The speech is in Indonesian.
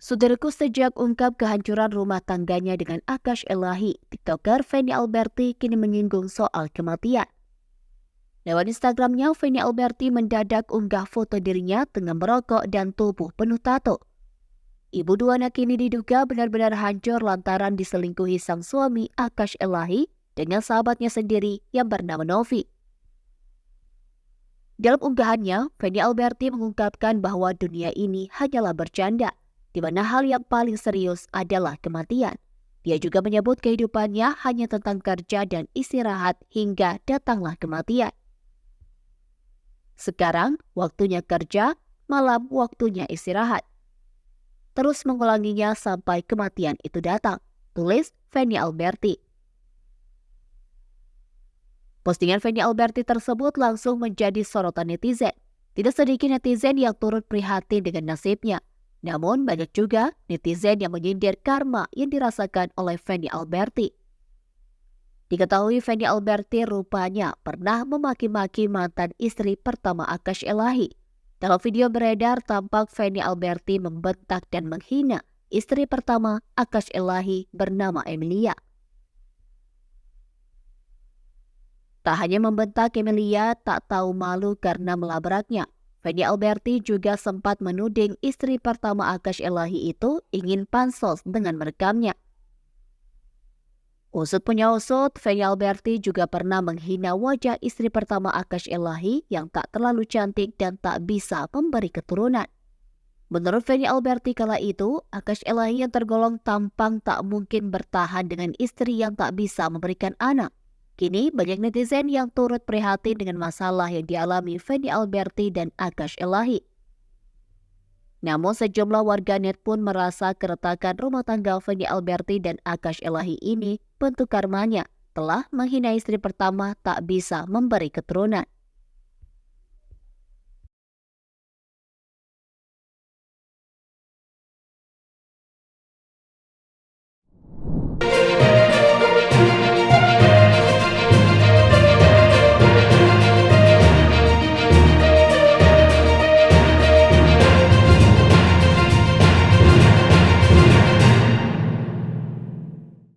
Saudaraku, sejak ungkap kehancuran rumah tangganya dengan Akash Elahi, TikToker Feni Alberti kini menyinggung soal kematian. Lewat Instagramnya, Feni Alberti mendadak unggah foto dirinya tengah merokok dan tubuh penuh tato. Ibu dua anak ini diduga benar-benar hancur lantaran diselingkuhi sang suami Akash Elahi dengan sahabatnya sendiri yang bernama Novi. Dalam unggahannya, Feni Alberti mengungkapkan bahwa dunia ini hanyalah bercanda, di mana hal yang paling serius adalah kematian. Dia juga menyebut kehidupannya hanya tentang kerja dan istirahat hingga datanglah kematian. Sekarang waktunya kerja, malam waktunya istirahat. Terus mengulanginya sampai kematian itu datang, tulis Feni Alberti. Postingan Feni Alberti tersebut langsung menjadi sorotan netizen. Tidak sedikit netizen yang turut prihatin dengan nasibnya. Namun banyak juga netizen yang menyindir karma yang dirasakan oleh Feni Alberti. Diketahui Feni Alberti rupanya pernah memaki-maki mantan istri pertama Akash Elahi. Dalam video beredar tampak Feni Alberti membentak dan menghina istri pertama Akash Elahi bernama Emilia. Tak hanya membentak Emilia tak tahu malu karena melabraknya, Feni Alberti juga sempat menuding istri pertama Akash Elahi itu ingin pansos dengan merekamnya. Usut punya usut, Feni Alberti juga pernah menghina wajah istri pertama Akash Elahi yang tak terlalu cantik dan tak bisa memberi keturunan. Menurut Feni Alberti kala itu, Akash Elahi yang tergolong tampang tak mungkin bertahan dengan istri yang tak bisa memberikan anak. Kini banyak netizen yang turut prihatin dengan masalah yang dialami Feni Alberti dan Akash Elahi. Namun sejumlah warganet pun merasa keretakan rumah tangga Feni Alberti dan Akash Elahi ini bentuk karmanya telah menghina istri pertama tak bisa memberi keturunan.